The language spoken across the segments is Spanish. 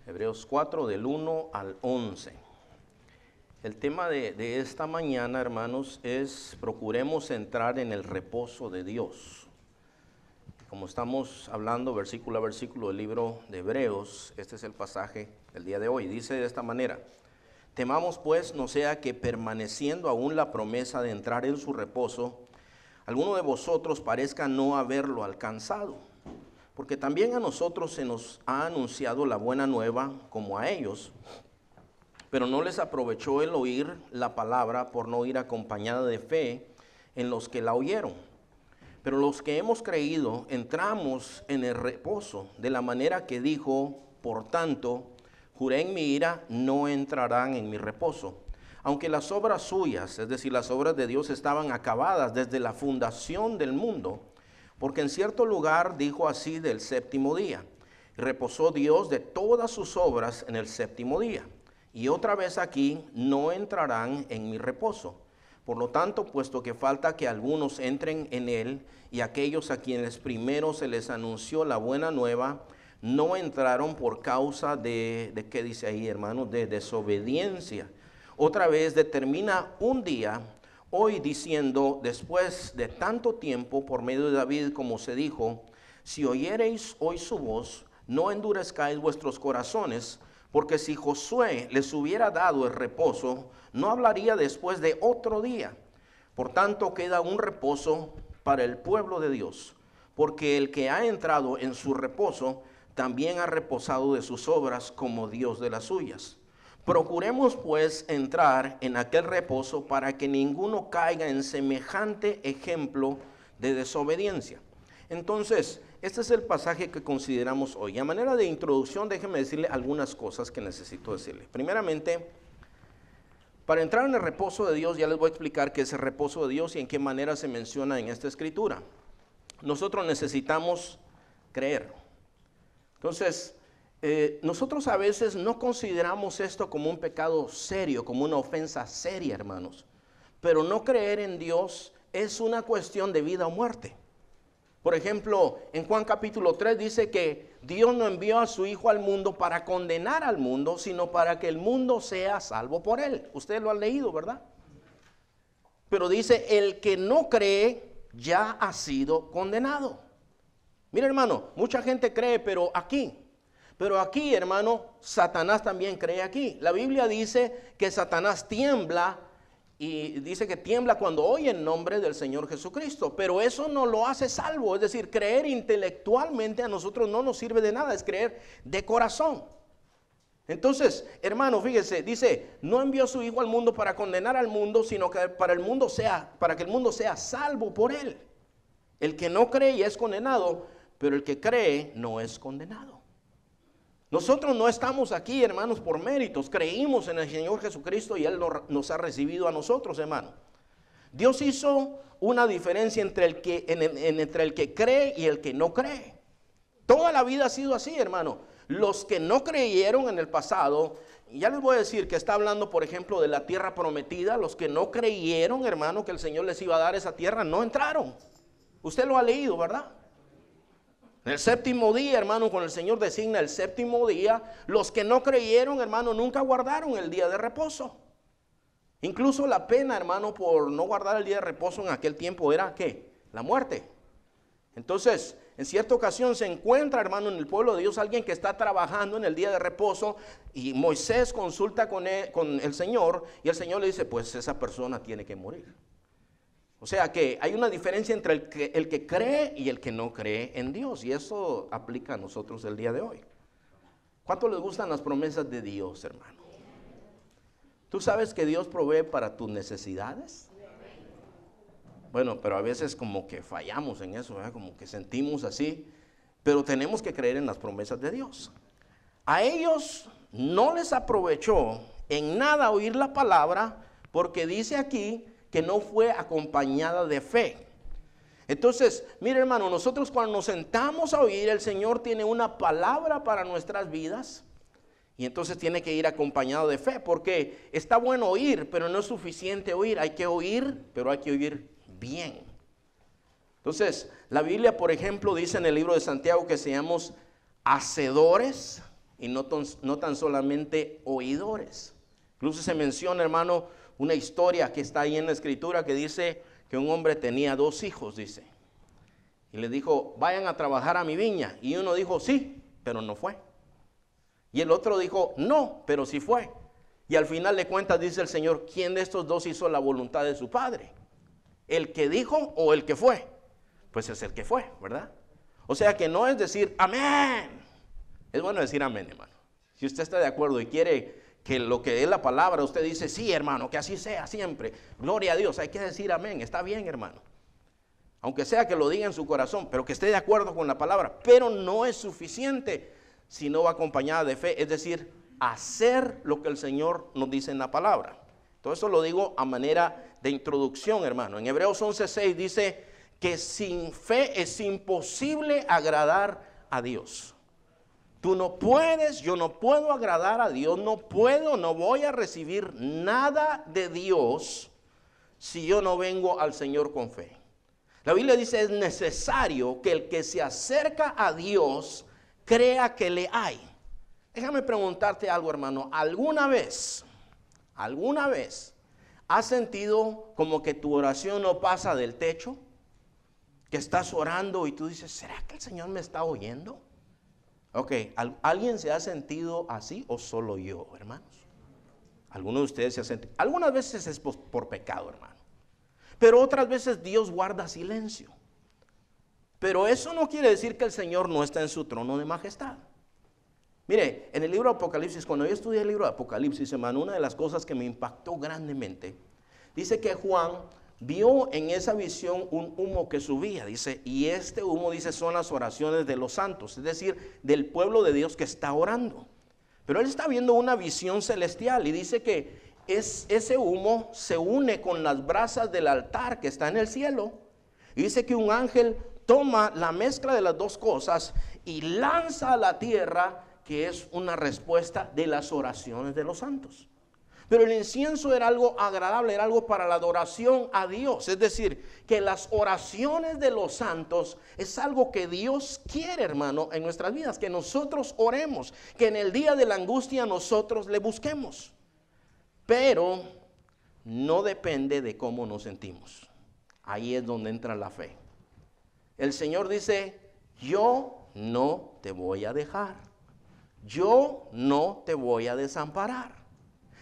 Hebreos 4 del 1 al 11. El tema de esta mañana, hermanos, es procuremos entrar en el reposo de Dios. Como estamos hablando versículo a versículo del libro de Hebreos, este es el pasaje del día de hoy. Dice de esta manera: temamos pues no sea que permaneciendo aún la promesa de entrar en su reposo, alguno de vosotros parezca no haberlo alcanzado. Porque también a nosotros se nos ha anunciado la buena nueva como a ellos, pero no les aprovechó el oír la palabra por no ir acompañada de fe en los que la oyeron. Pero los que hemos creído entramos en el reposo, de la manera que dijo: por tanto, juré en mi ira, no entrarán en mi reposo. Aunque las obras suyas, es decir, las obras de Dios, estaban acabadas desde la fundación del mundo, porque en cierto lugar dijo así del séptimo día: y reposó Dios de todas sus obras en el séptimo día. Y otra vez aquí: no entrarán en mi reposo. Por lo tanto, puesto que falta que algunos entren en él, y aquellos a quienes primero se les anunció la buena nueva, no entraron por causa ¿de qué dice ahí, hermanos? De desobediencia. Otra vez determina un día, hoy, diciendo, después de tanto tiempo, por medio de David, como se dijo: si oyereis hoy su voz, no endurezcáis vuestros corazones, porque si Josué les hubiera dado el reposo, no hablaría después de otro día. Por tanto, queda un reposo para el pueblo de Dios, porque el que ha entrado en su reposo, también ha reposado de sus obras como Dios de las suyas. Procuremos pues entrar en aquel reposo para que ninguno caiga en semejante ejemplo de desobediencia. Entonces, este es el pasaje que consideramos hoy. A manera de introducción, déjenme decirle algunas cosas que necesito decirle. Primeramente, para entrar en el reposo de Dios, ya les voy a explicar qué es el reposo de Dios y en qué manera se menciona en esta escritura. Nosotros necesitamos creer. Entonces, nosotros a veces no consideramos esto como un pecado serio, como una ofensa seria, hermanos. Pero no creer en Dios es una cuestión de vida o muerte. Por ejemplo, en Juan capítulo 3 dice que Dios no envió a su Hijo al mundo para condenar al mundo, sino para que el mundo sea salvo por él. Ustedes lo han leído, ¿verdad? Pero dice: el que no cree ya ha sido condenado. Mira, hermano, mucha gente cree, pero aquí, hermano, Satanás también cree aquí. La Biblia dice que Satanás tiembla, y dice que tiembla cuando oye el nombre del Señor Jesucristo, pero eso no lo hace salvo. Es decir, creer intelectualmente a nosotros no nos sirve de nada, es creer de corazón. Entonces, hermano, fíjese, dice: no envió a su Hijo al mundo para condenar al mundo, sino que para que el mundo sea salvo por él. El que no cree ya es condenado, pero el que cree no es condenado. Nosotros no estamos aquí, hermanos, por méritos. Creímos en el Señor Jesucristo y Él nos ha recibido a nosotros, hermano. Dios hizo una diferencia entre el que cree y el que no cree. Toda la vida ha sido así, hermano. Los que no creyeron en el pasado, ya les voy a decir que está hablando, por ejemplo, de la tierra prometida. Los que no creyeron, hermano, que el Señor les iba a dar esa tierra, no entraron. Usted lo ha leído, ¿verdad? En el séptimo día, hermano, cuando el Señor designa el séptimo día, los que no creyeron, hermano, nunca guardaron el día de reposo. Incluso la pena, hermano, por no guardar el día de reposo en aquel tiempo era, ¿qué? La muerte. Entonces, en cierta ocasión se encuentra, hermano, en el pueblo de Dios alguien que está trabajando en el día de reposo, y Moisés consulta con el Señor, y el Señor le dice: pues esa persona tiene que morir. O sea que hay una diferencia entre el que cree y el que no cree en Dios. Y eso aplica a nosotros el día de hoy. ¿Cuánto les gustan las promesas de Dios, hermano? ¿Tú sabes que Dios provee para tus necesidades? Bueno, pero a veces como que fallamos en eso, ¿verdad? Como que sentimos así. Pero tenemos que creer en las promesas de Dios. A ellos no les aprovechó en nada oír la palabra, porque dice aquí que no fue acompañada de fe. Entonces, mire, hermano, nosotros cuando nos sentamos a oír, el Señor tiene una palabra para nuestras vidas, y entonces tiene que ir acompañado de fe, porque está bueno oír, pero no es suficiente oír. Hay que oír, pero hay que oír bien. Entonces, la Biblia, por ejemplo, dice en el libro de Santiago que seamos hacedores y no tan solamente oidores. Incluso se menciona, hermano, una historia que está ahí en la escritura que dice que un hombre tenía 2 hijos, dice. Y le dijo, vayan a trabajar a mi viña. Y uno dijo, sí, pero no fue. Y el otro dijo, no, pero sí fue. Y al final de cuentas dice el Señor, ¿quién de estos 2 hizo la voluntad de su padre? ¿El que dijo o el que fue? Pues es el que fue, ¿verdad? O sea que no es decir amén. Es bueno decir amén, hermano. Si usted está de acuerdo y quiere que lo que es la palabra, usted dice, sí, hermano, que así sea siempre. Gloria a Dios, hay que decir amén. Está bien, hermano. Aunque sea que lo diga en su corazón, pero que esté de acuerdo con la palabra. Pero no es suficiente si no va acompañada de fe. Es decir, hacer lo que el Señor nos dice en la palabra. Todo eso lo digo a manera de introducción, hermano. En Hebreos 11:6 dice que sin fe es imposible agradar a Dios. Tú no puedes, yo no puedo agradar a Dios, no voy a recibir nada de Dios si yo no vengo al Señor con fe. La Biblia dice, es necesario que el que se acerca a Dios crea que le hay. Déjame preguntarte algo, hermano. ¿Alguna vez has sentido como que tu oración no pasa del techo? Que estás orando y tú dices, ¿será que el Señor me está oyendo? Ok, ¿alguien se ha sentido así o solo yo, hermanos? Algunos de ustedes se han sentido. Algunas veces es por pecado, hermano. Pero otras veces Dios guarda silencio. Pero eso no quiere decir que el Señor no está en su trono de majestad. Mire, en el libro de Apocalipsis, cuando yo estudié el libro de Apocalipsis, hermano, una de las cosas que me impactó grandemente, dice que Juan vio en esa visión un humo que subía, dice, y este humo, dice, son las oraciones de los santos, es decir, del pueblo de Dios que está orando. Pero él está viendo una visión celestial y dice que ese humo se une con las brasas del altar que está en el cielo. Y dice que un ángel toma la mezcla de las 2 cosas y lanza a la tierra, que es una respuesta de las oraciones de los santos. Pero el incienso era algo agradable, era algo para la adoración a Dios. Es decir, que las oraciones de los santos es algo que Dios quiere, hermano, en nuestras vidas. Que nosotros oremos, que en el día de la angustia nosotros le busquemos. Pero no depende de cómo nos sentimos. Ahí es donde entra la fe. El Señor dice, yo no te voy a dejar. Yo no te voy a desamparar.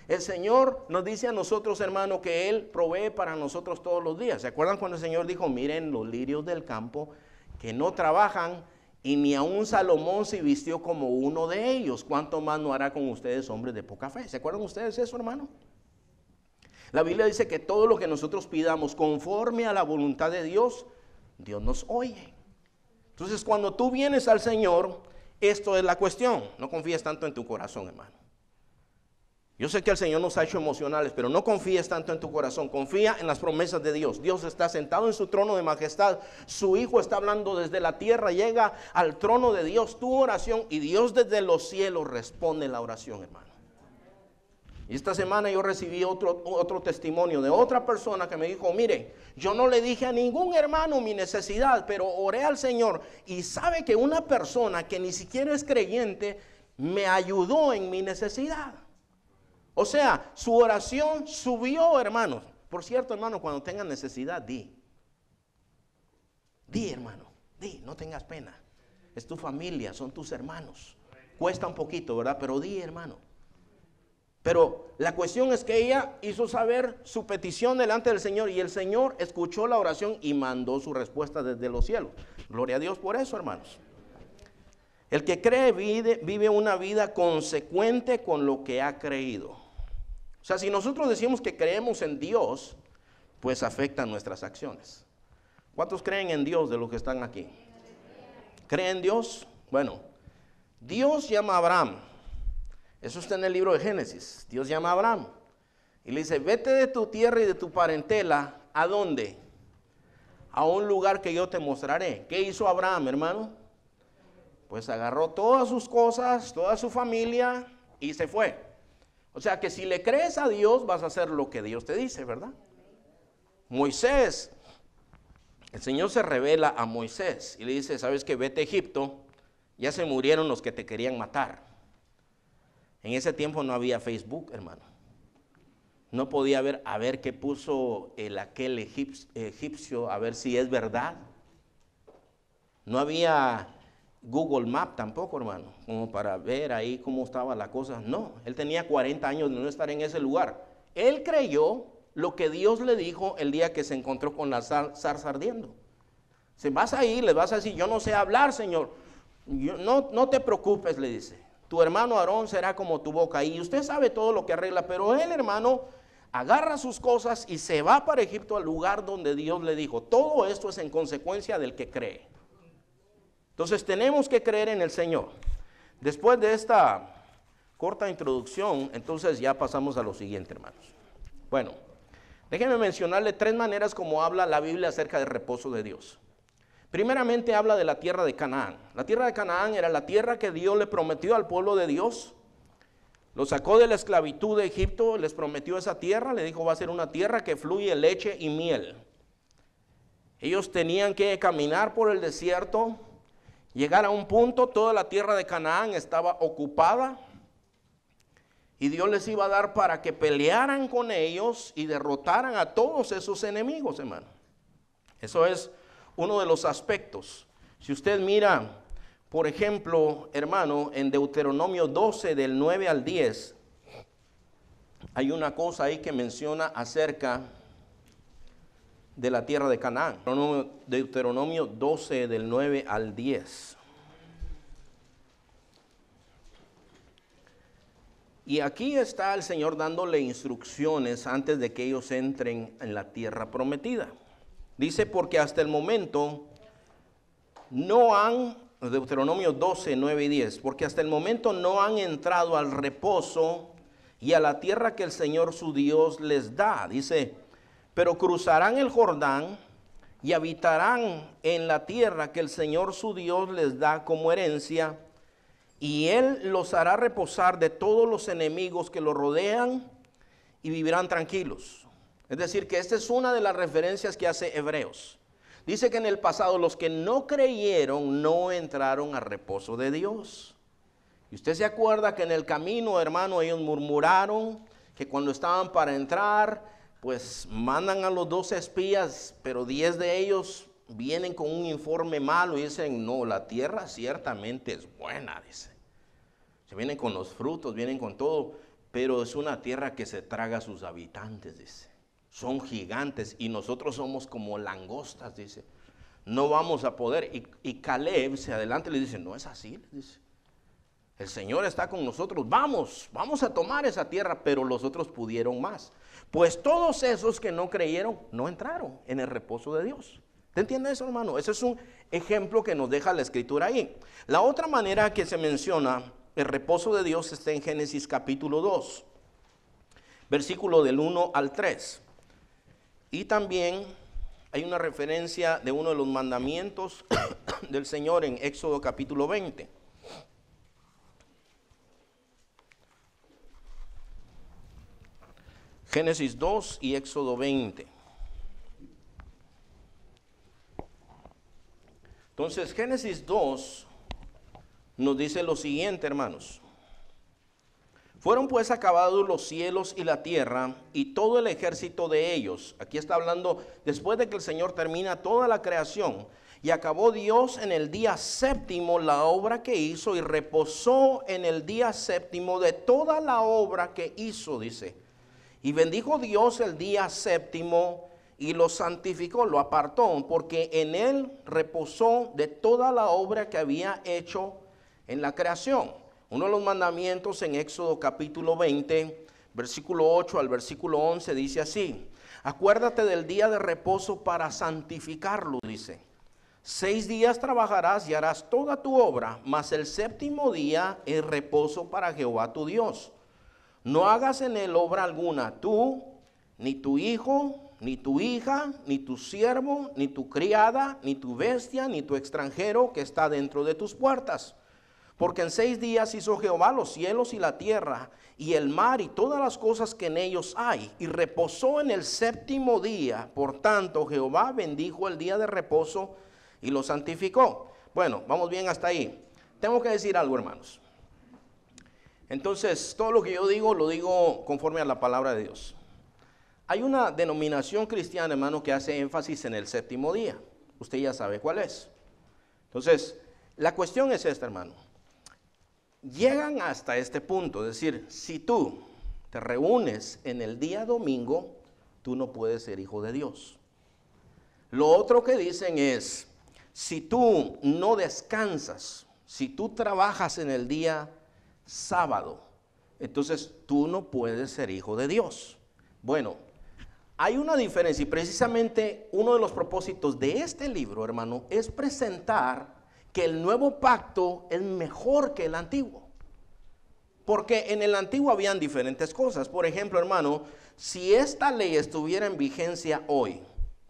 El Señor nos dice a nosotros, hermano, que Él provee para nosotros todos los días. ¿Se acuerdan cuando el Señor dijo, miren los lirios del campo que no trabajan y ni aun Salomón se vistió como uno de ellos? ¿Cuánto más no hará con ustedes, hombres de poca fe? ¿Se acuerdan ustedes eso, hermano? La Biblia dice que todo lo que nosotros pidamos conforme a la voluntad de Dios, Dios nos oye. Entonces, cuando tú vienes al Señor, esto es la cuestión. No confíes tanto en tu corazón, hermano. Yo sé que el Señor nos ha hecho emocionales, pero no confíes tanto en tu corazón. Confía en las promesas de Dios. Dios está sentado en su trono de majestad. Su Hijo está hablando desde la tierra. Llega al trono de Dios tu oración y Dios desde los cielos responde la oración, hermano. Y esta semana yo recibí otro testimonio de otra persona que me dijo, mire, yo no le dije a ningún hermano mi necesidad, pero oré al Señor. Y sabe que una persona que ni siquiera es creyente me ayudó en mi necesidad. O sea, su oración subió, hermanos. Por cierto, hermano, cuando tengan necesidad, di, hermano, no tengas pena. Es tu familia, son tus hermanos. Cuesta un poquito, ¿verdad? Pero di, hermano. Pero la cuestión es que ella hizo saber su petición delante del Señor y el Señor escuchó la oración y mandó su respuesta desde los cielos. Gloria a Dios por eso, hermanos. El que cree vive una vida consecuente con lo que ha creído. O sea, si nosotros decimos que creemos en Dios, pues afectan nuestras acciones. ¿Cuántos creen en Dios de los que están aquí? ¿Creen en Dios? Bueno, Dios llama a Abraham. Eso está en el libro de Génesis. Dios llama a Abraham y le dice, vete de tu tierra y de tu parentela. ¿A dónde? A un lugar que yo te mostraré. ¿Qué hizo Abraham, hermano? Pues agarró todas sus cosas, toda su familia y se fue. O sea que si le crees a Dios vas a hacer lo que Dios te dice, ¿verdad? Moisés, el Señor se revela a Moisés y le dice, ¿sabes qué? Vete a Egipto, ya se murieron los que te querían matar. En ese tiempo no había Facebook, hermano. No podía ver a ver qué puso aquel egipcio, a ver si es verdad. No había Google Maps tampoco, hermano, como para ver ahí cómo estaba la cosa. No, él tenía 40 años de no estar en ese lugar. Él creyó lo que Dios le dijo el día que se encontró con la zarza ardiendo. Si vas ahí, le vas a decir, yo no sé hablar, Señor. No te preocupes, le dice. Tu hermano Aarón será como tu boca. Y usted sabe todo lo que arregla, pero él, hermano, agarra sus cosas y se va para Egipto, al lugar donde Dios le dijo. Todo esto es en consecuencia del que cree. Entonces tenemos que creer en el Señor. Después de esta corta introducción, entonces ya pasamos a lo siguiente, hermanos. Bueno, déjenme mencionarle 3 maneras como habla la Biblia acerca del reposo de Dios. Primeramente habla de la tierra de Canaán. La tierra de Canaán era la tierra que Dios le prometió al pueblo de Dios. Lo sacó de la esclavitud de Egipto, les prometió esa tierra, le dijo va a ser una tierra que fluye leche y miel. Ellos tenían que caminar por el desierto, llegar a un punto, toda la tierra de Canaán estaba ocupada y Dios les iba a dar para que pelearan con ellos y derrotaran a todos esos enemigos, hermano. Eso es uno de los aspectos. Si usted mira, por ejemplo, hermano, en Deuteronomio 12 del 9 al 10, hay una cosa ahí que menciona acerca de la tierra de Canaán. Deuteronomio 12 del 9 al 10. Y aquí está el Señor dándole instrucciones antes de que ellos entren en la tierra prometida. Dice, porque hasta el momento no han, Deuteronomio 12, 9 y 10, porque hasta el momento no han entrado al reposo y a la tierra que el Señor su Dios les da. Dice, pero cruzarán el Jordán y habitarán en la tierra que el Señor su Dios les da como herencia, y Él los hará reposar de todos los enemigos que los rodean y vivirán tranquilos. Es decir, que esta es una de las referencias que hace Hebreos. Dice que en el pasado los que no creyeron no entraron al reposo de Dios. Y usted se acuerda que en el camino, hermano, ellos murmuraron que cuando estaban para entrar, pues mandan a los 12 espías, pero 10 de ellos vienen con un informe malo y dicen, no, la tierra ciertamente es buena, dice. Se vienen con los frutos, vienen con todo, pero es una tierra que se traga a sus habitantes, dice. Son gigantes y nosotros somos como langostas, dice. No vamos a poder. Y Caleb se adelanta y le dice, no es así, le dice. El Señor está con nosotros, vamos a tomar esa tierra, pero los otros pudieron más. Pues todos esos que no creyeron, no entraron en el reposo de Dios. ¿Te entiende eso, hermano? Ese es un ejemplo que nos deja la Escritura ahí. La otra manera que se menciona el reposo de Dios está en Génesis capítulo 2, versículo del 1 al 3. Y también hay una referencia de uno de los mandamientos del Señor en Éxodo capítulo 20. Génesis 2 y Éxodo 20. Entonces, Génesis 2 nos dice lo siguiente, hermanos. Fueron pues acabados los cielos y la tierra y todo el ejército de ellos. Aquí está hablando después de que el Señor termina toda la creación. Y acabó Dios en el día séptimo la obra que hizo y reposó en el día séptimo de toda la obra que hizo, dice. Y bendijo Dios el día séptimo y lo santificó, lo apartó, porque en él reposó de toda la obra que había hecho en la creación. Uno de los mandamientos en Éxodo capítulo 20, versículo 8 al versículo 11 dice así: acuérdate del día de reposo para santificarlo, dice. 6 días trabajarás y harás toda tu obra, mas el séptimo día es reposo para Jehová tu Dios. No hagas en él obra alguna, tú, ni tu hijo, ni tu hija, ni tu siervo, ni tu criada, ni tu bestia, ni tu extranjero que está dentro de tus puertas. Porque en 6 días hizo Jehová los cielos y la tierra, y el mar y todas las cosas que en ellos hay, y reposó en el séptimo día. Por tanto, Jehová bendijo el día de reposo y lo santificó. Bueno, vamos bien hasta ahí. Tengo que decir algo, hermanos. Entonces, todo lo que yo digo, lo digo conforme a la palabra de Dios. Hay una denominación cristiana, hermano, que hace énfasis en el séptimo día. Usted ya sabe cuál es. Entonces, la cuestión es esta, hermano. Llegan hasta este punto, es decir, si tú te reúnes en el día domingo, tú no puedes ser hijo de Dios. Lo otro que dicen es, si tú no descansas, si tú trabajas en el día sábado, entonces tú no puedes ser hijo de Dios. Bueno, hay una diferencia y precisamente uno de los propósitos de este libro, hermano, es presentar que el nuevo pacto es mejor que el antiguo. Porque en el antiguo habían diferentes cosas. Por ejemplo, hermano, si esta ley estuviera en vigencia hoy,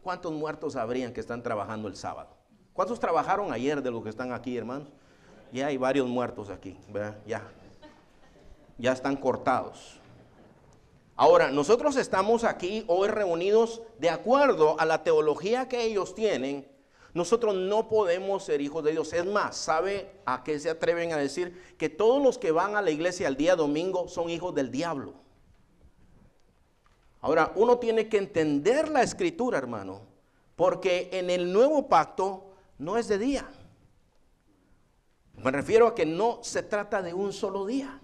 ¿cuántos muertos habrían que están trabajando el sábado? ¿Cuántos trabajaron ayer de los que están aquí, hermanos? Ya hay varios muertos aquí, ¿verdad? Ya están cortados. Ahora, nosotros estamos aquí hoy reunidos de acuerdo a la teología que ellos tienen. Nosotros no podemos ser hijos de Dios. Es más, ¿sabe a qué se atreven a decir? Que todos los que van a la iglesia el día domingo son hijos del diablo. Ahora, uno tiene que entender la escritura, hermano, porque en el nuevo pacto no es de día. Me refiero a que no se trata de un solo día.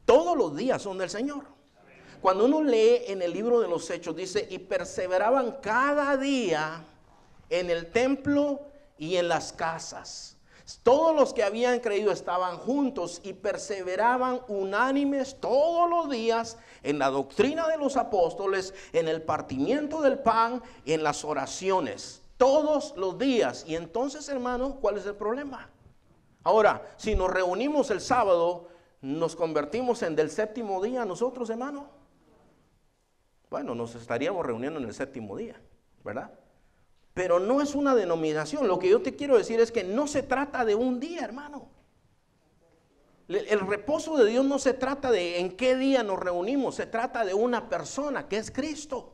Todos los días son del Señor. Cuando uno lee en el libro de los Hechos, dice, y perseveraban cada día en el templo y en las casas. Todos los que habían creído estaban juntos y perseveraban unánimes todos los días en la doctrina de los apóstoles, en el partimiento del pan, en las oraciones, todos los días. Y entonces, hermano, ¿cuál es el problema? Ahora, si nos reunimos el sábado, ¿nos convertimos en del séptimo día nosotros, hermano? Bueno, nos estaríamos reuniendo en el séptimo día, ¿verdad? Pero no es una denominación. Lo que yo te quiero decir es que no se trata de un día, hermano. El reposo de Dios no se trata de en qué día nos reunimos. Se trata de una persona que es Cristo.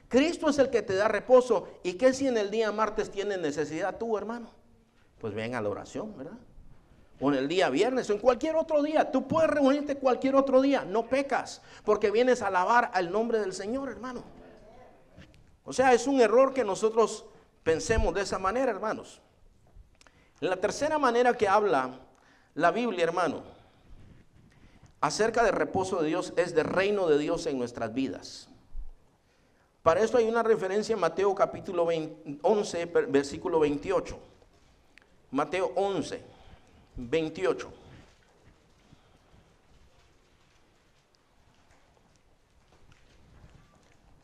Cristo es el que te da reposo. ¿Y qué si en el día martes tienes necesidad tú, hermano? Pues ven a la oración, ¿verdad? O en el día viernes o en cualquier otro día. Tú puedes reunirte cualquier otro día. No pecas porque vienes a alabar al nombre del Señor, hermano. O sea, es un error que nosotros pensemos de esa manera, hermanos. La tercera manera que habla la Biblia, hermano, acerca del reposo de Dios es del reino de Dios en nuestras vidas. Para esto hay una referencia en Mateo capítulo 11, versículo 28. Mateo 11, 28.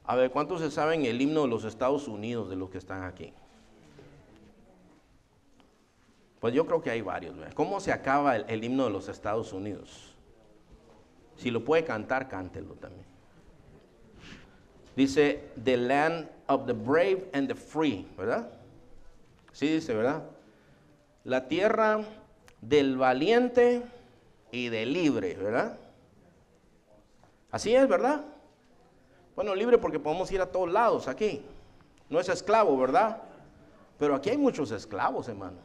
A ver, ¿cuántos se saben el himno de los Estados Unidos de los que están aquí? Pues yo creo que hay varios, ¿verdad? ¿Cómo se acaba el himno de los Estados Unidos? Si lo puede cantar, cántelo también. Dice, the land of the brave and the free, ¿verdad? Sí dice, ¿verdad? La tierra del valiente y del libre, ¿verdad? Así es, ¿verdad? Bueno, libre porque podemos ir a todos lados aquí. No es esclavo, ¿verdad? Pero aquí hay muchos esclavos, hermano.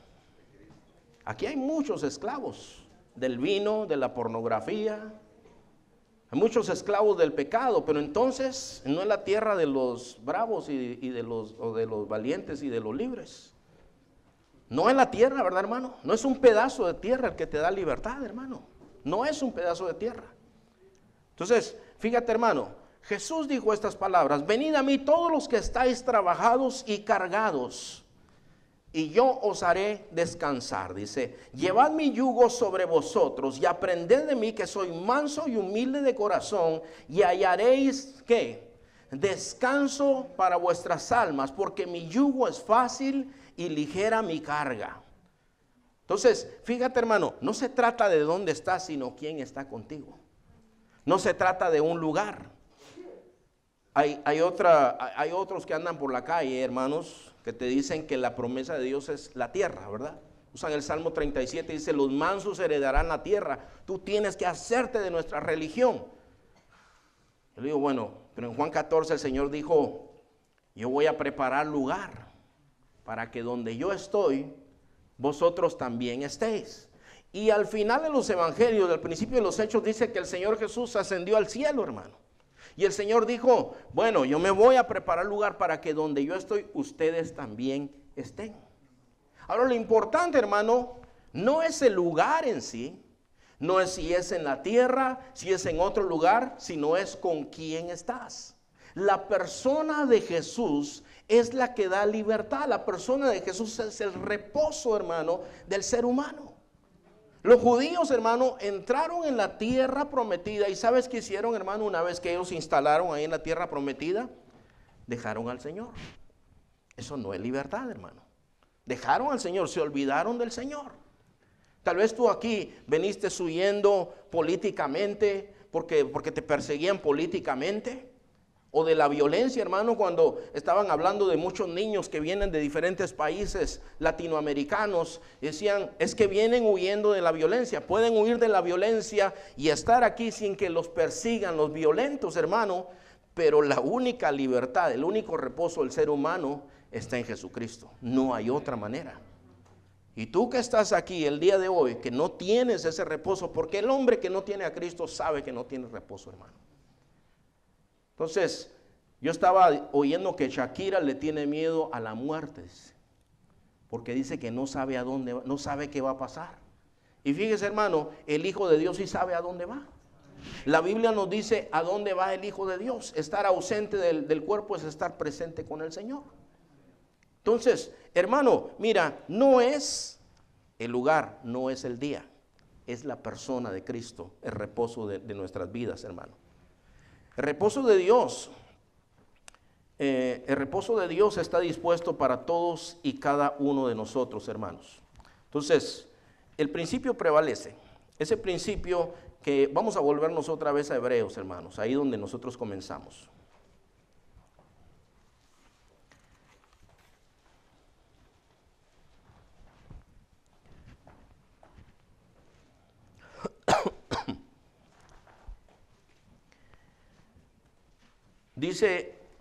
Aquí hay muchos esclavos del vino, de la pornografía. Hay muchos esclavos del pecado, pero entonces no es la tierra de los bravos y de los valientes y de los libres. No es la tierra, ¿verdad, hermano? No es un pedazo de tierra el que te da libertad, hermano. No es un pedazo de tierra. Entonces, fíjate, hermano, Jesús dijo estas palabras: venid a mí todos los que estáis trabajados y cargados, y yo os haré descansar. Dice, llevad mi yugo sobre vosotros y aprended de mí, que soy manso y humilde de corazón, y hallaréis, ¿qué? Descanso para vuestras almas, porque mi yugo es fácil y ligera mi carga. Entonces, fíjate, hermano, no se trata de dónde estás, sino quién está contigo. No se trata de un lugar. Hay otros que andan por la calle, hermanos, que te dicen que la promesa de Dios es la tierra, ¿verdad? Usan el Salmo 37, dice, los mansos heredarán la tierra. Tú tienes que hacerte de nuestra religión. Yo le digo, bueno, pero en Juan 14 el Señor dijo, yo voy a preparar lugar para que donde yo estoy, vosotros también estéis. Y al final de los evangelios, al principio de los hechos, dice que el Señor Jesús ascendió al cielo, hermano. Y el Señor dijo, bueno, yo me voy a preparar lugar para que donde yo estoy, ustedes también estén. Ahora lo importante, hermano, no es el lugar en sí, no es si es en la tierra, si es en otro lugar, sino es con quién estás. La persona de Jesús es la que da libertad. La persona de Jesús es el reposo, hermano, del ser humano. Los judíos, hermano, entraron en la tierra prometida. ¿Y sabes qué hicieron, hermano? Una vez que ellos se instalaron ahí en la tierra prometida, dejaron al Señor. Eso no es libertad, hermano. Dejaron al Señor, se olvidaron del Señor. Tal vez tú aquí veniste huyendo políticamente porque te perseguían políticamente. O de la violencia, hermano, cuando estaban hablando de muchos niños que vienen de diferentes países latinoamericanos, decían, es que vienen huyendo de la violencia. Pueden huir de la violencia y estar aquí sin que los persigan los violentos, hermano. Pero la única libertad, el único reposo del ser humano está en Jesucristo. No hay otra manera. Y tú que estás aquí el día de hoy, que no tienes ese reposo, porque el hombre que no tiene a Cristo sabe que no tiene reposo, hermano. Entonces, yo estaba oyendo que Shakira le tiene miedo a la muerte, porque dice que no sabe a dónde va, no sabe qué va a pasar. Y fíjese, hermano, el Hijo de Dios sí sabe a dónde va. La Biblia nos dice a dónde va el Hijo de Dios. Estar ausente del cuerpo es estar presente con el Señor. Entonces, hermano, mira, no es el lugar, no es el día, es la persona de Cristo, el reposo de nuestras vidas, hermano. El reposo de Dios está dispuesto para todos y cada uno de nosotros, hermanos. Entonces, el principio prevalece. Ese principio que vamos a volvernos otra vez a Hebreos, hermanos, ahí donde nosotros comenzamos.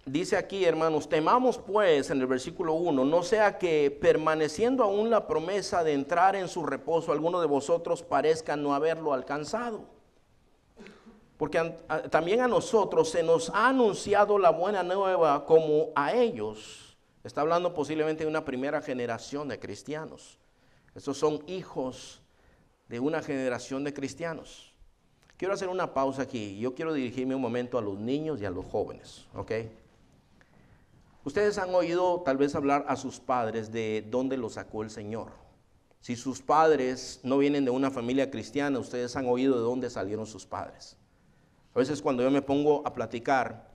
Dice aquí, hermanos, temamos pues, en el versículo 1, no sea que permaneciendo aún la promesa de entrar en su reposo, alguno de vosotros parezca no haberlo alcanzado. Porque también a nosotros se nos ha anunciado la buena nueva como a ellos. Está hablando posiblemente de una primera generación de cristianos. Estos son hijos de una generación de cristianos. Quiero hacer una pausa aquí. Yo quiero dirigirme un momento a los niños y a los jóvenes, ¿ok? Ustedes han oído tal vez hablar a sus padres de dónde los sacó el Señor. Si sus padres no vienen de una familia cristiana, ustedes han oído de dónde salieron sus padres. A veces cuando yo me pongo a platicar,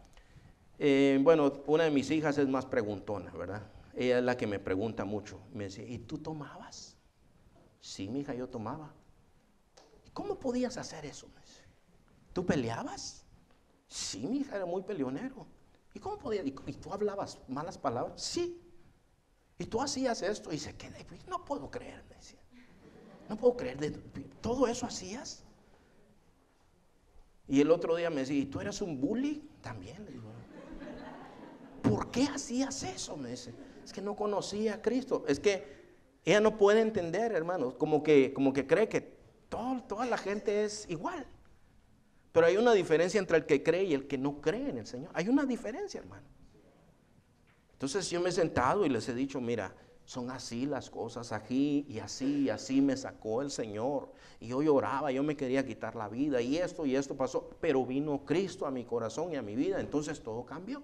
bueno, una de mis hijas es más preguntona, ¿verdad? Ella es la que me pregunta mucho. Me dice, ¿y tú tomabas? Sí, mi hija, yo tomaba. ¿Cómo podías hacer eso? ¿Tú peleabas? Sí, mi hija, era muy peleonero. ¿Y cómo podías? ¿Y tú hablabas malas palabras? Sí. ¿Y tú hacías esto? Y se queda, no puedo creer, me decía. No puedo creer, ¿todo eso hacías? Y el otro día me decía, ¿y tú eras un bully? También, le digo. ¿Por qué hacías eso? Me dice, es que no conocía a Cristo. Es que ella no puede entender, hermanos, como que cree que toda la gente es igual. Pero hay una diferencia entre el que cree y el que no cree en el Señor. Hay una diferencia, hermano. Entonces yo me he sentado y les he dicho, mira, son así las cosas, aquí y así me sacó el Señor. Y yo lloraba, yo me quería quitar la vida y esto pasó. Pero vino Cristo a mi corazón y a mi vida, entonces todo cambió.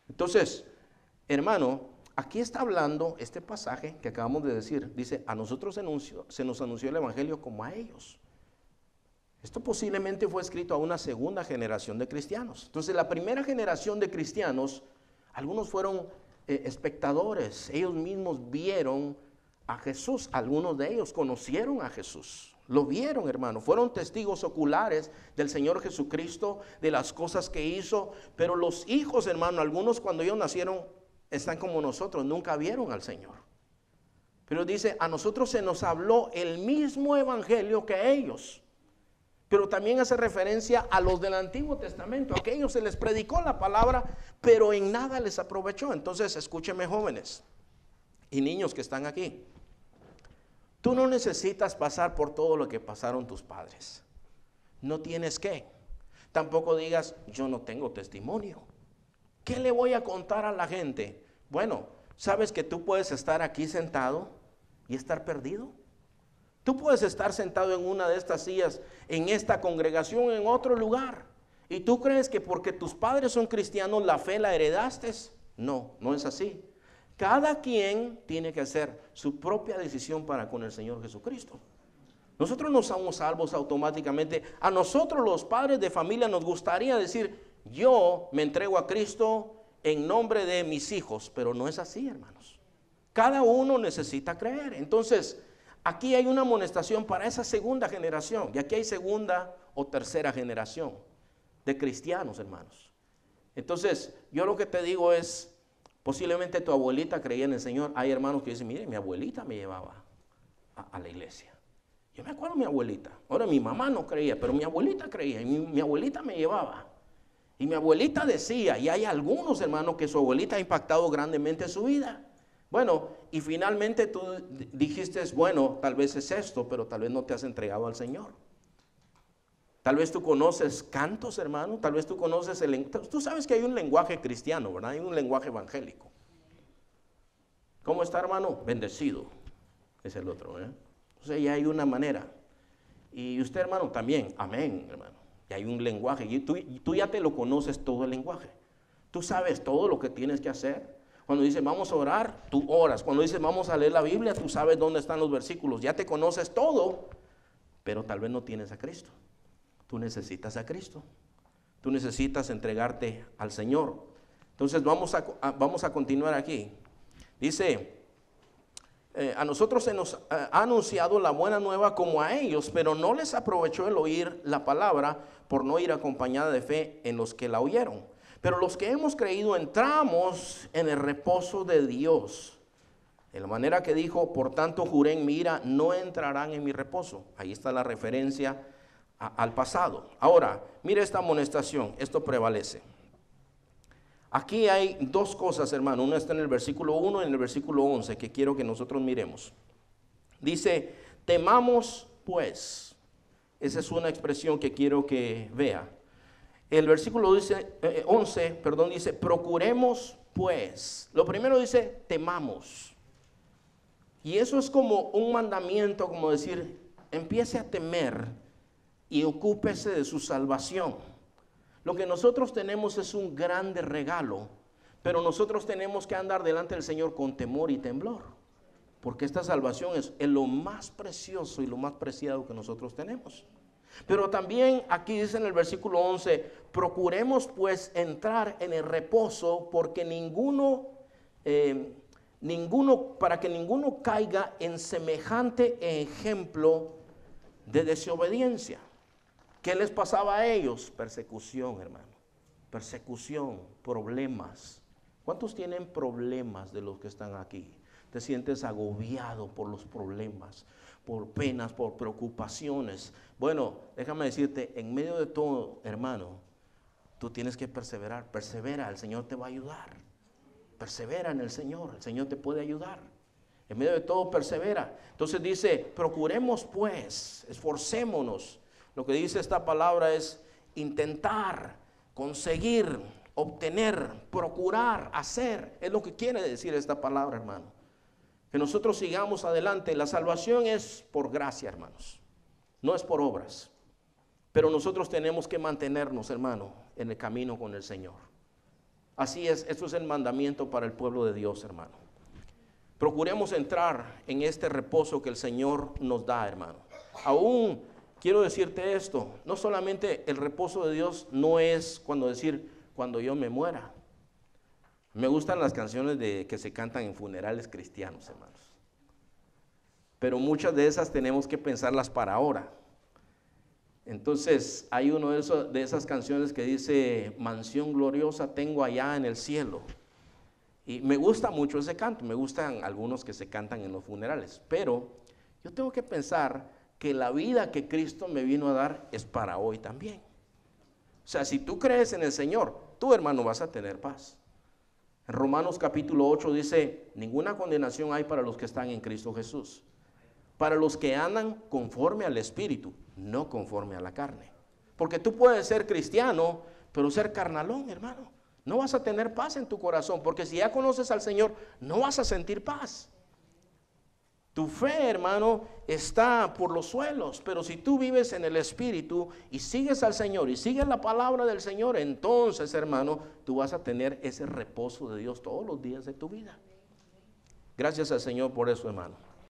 Entonces, hermano, aquí está hablando este pasaje que acabamos de decir. Dice, a nosotros se nos anunció el Evangelio como a ellos. Esto posiblemente fue escrito a una segunda generación de cristianos. Entonces, la primera generación de cristianos, algunos fueron espectadores. Ellos mismos vieron a Jesús. Algunos de ellos conocieron a Jesús. Lo vieron, hermano. Fueron testigos oculares del Señor Jesucristo, de las cosas que hizo. Pero los hijos, hermano, algunos cuando ellos nacieron, están como nosotros, nunca vieron al Señor. Pero dice, a nosotros se nos habló el mismo evangelio que a ellos. Pero también hace referencia a los del Antiguo Testamento. A aquellos se les predicó la palabra, pero en nada les aprovechó. Entonces, escúcheme, jóvenes y niños que están aquí. Tú no necesitas pasar por todo lo que pasaron tus padres. No tienes que. Tampoco digas, yo no tengo testimonio. ¿Qué le voy a contar a la gente? Bueno, ¿sabes que tú puedes estar aquí sentado y estar perdido? Tú puedes estar sentado en una de estas sillas, en esta congregación, en otro lugar. ¿Y tú crees que porque tus padres son cristianos, la fe la heredaste? No, no es así. Cada quien tiene que hacer su propia decisión para con el Señor Jesucristo. Nosotros no somos salvos automáticamente. A nosotros los padres de familia nos gustaría decir, yo me entrego a Cristo en nombre de mis hijos, pero no es así, hermanos. Cada uno necesita creer. Entonces, aquí hay una amonestación para esa segunda generación, y aquí hay segunda o tercera generación de cristianos, hermanos. Entonces, yo lo que te digo es, posiblemente tu abuelita creía en el Señor. Hay hermanos que dicen, mire, mi abuelita me llevaba a la iglesia. Yo me acuerdo de mi abuelita. Ahora mi mamá no creía, pero mi abuelita creía y mi abuelita me llevaba. Y mi abuelita decía, y hay algunos hermanos que su abuelita ha impactado grandemente su vida. Bueno, y finalmente tú dijiste, bueno, tal vez es esto, pero tal vez no te has entregado al Señor. Tal vez tú conoces cantos, hermano, tal vez tú conoces tú sabes que hay un lenguaje cristiano, ¿verdad? Hay un lenguaje evangélico. ¿Cómo está, hermano? Bendecido, es el otro, ¿eh? Entonces ya hay una manera. Y usted, hermano, también, amén, hermano. Y hay un lenguaje, y tú ya te lo conoces todo el lenguaje. Tú sabes todo lo que tienes que hacer. Cuando dice vamos a orar, tú oras. Cuando dice vamos a leer la Biblia, tú sabes dónde están los versículos. Ya te conoces todo, pero tal vez no tienes a Cristo. Tú necesitas a Cristo. Tú necesitas entregarte al Señor. Entonces vamos a continuar aquí. Dice, a nosotros se nos ha anunciado la buena nueva como a ellos, pero no les aprovechó el oír la palabra por no ir acompañada de fe en los que la oyeron. Pero los que hemos creído entramos en el reposo de Dios. De la manera que dijo, por tanto juré en mi ira, no entrarán en mi reposo. Ahí está la referencia al pasado. Ahora, mire esta amonestación, esto prevalece. Aquí hay dos cosas, hermano. Una está en el versículo 1 y en el versículo 11 que quiero que nosotros miremos. Dice, temamos pues. Esa es una expresión que quiero que vea. El versículo 11 dice, procuremos pues. Lo primero dice, temamos. Y eso es como un mandamiento, como decir, empiece a temer y ocúpese de su salvación. Lo que nosotros tenemos es un grande regalo, pero nosotros tenemos que andar delante del Señor con temor y temblor, porque esta salvación es lo más precioso y lo más preciado que nosotros tenemos. Pero también aquí dice en el versículo 11, procuremos pues entrar en el reposo, porque para que ninguno caiga en semejante ejemplo de desobediencia. ¿Qué les pasaba a ellos? Persecución, hermano. Persecución, problemas. ¿Cuántos tienen problemas de los que están aquí? Te sientes agobiado por los problemas, por penas, por preocupaciones. Bueno, déjame decirte, en medio de todo, hermano, tú tienes que perseverar. Persevera, el Señor te va a ayudar. Persevera en el Señor te puede ayudar. En medio de todo, persevera. Entonces dice, procuremos pues, esforcémonos. Lo que dice esta palabra es intentar, conseguir, obtener, procurar, hacer. Es lo que quiere decir esta palabra, hermano. Que nosotros sigamos adelante. La salvación es por gracia, hermanos. No es por obras. Pero nosotros tenemos que mantenernos, hermano, en el camino con el Señor. Así es, esto es el mandamiento para el pueblo de Dios, hermano. Procuremos entrar en este reposo que el Señor nos da, hermano. Aún quiero decirte esto, no solamente el reposo de Dios no es cuando yo me muera. Me gustan las canciones que se cantan en funerales cristianos, hermanos. Pero muchas de esas tenemos que pensarlas para ahora. Entonces, hay uno de esas canciones que dice, mansión gloriosa tengo allá en el cielo. Y me gusta mucho ese canto, me gustan algunos que se cantan en los funerales. Pero yo tengo que pensar que la vida que Cristo me vino a dar es para hoy también. O sea, si tú crees en el Señor, tú, hermano, vas a tener paz. En Romanos capítulo 8 dice, ninguna condenación hay para los que están en Cristo Jesús. para los que andan conforme al Espíritu, no conforme a la carne. Porque tú puedes ser cristiano, pero ser carnalón, hermano. No vas a tener paz en tu corazón, porque si ya conoces al Señor, no vas a sentir paz. Tu fe, hermano, está por los suelos, pero si tú vives en el Espíritu y sigues al Señor y sigues la palabra del Señor, entonces, hermano, tú vas a tener ese reposo de Dios todos los días de tu vida. Gracias al Señor por eso, hermano.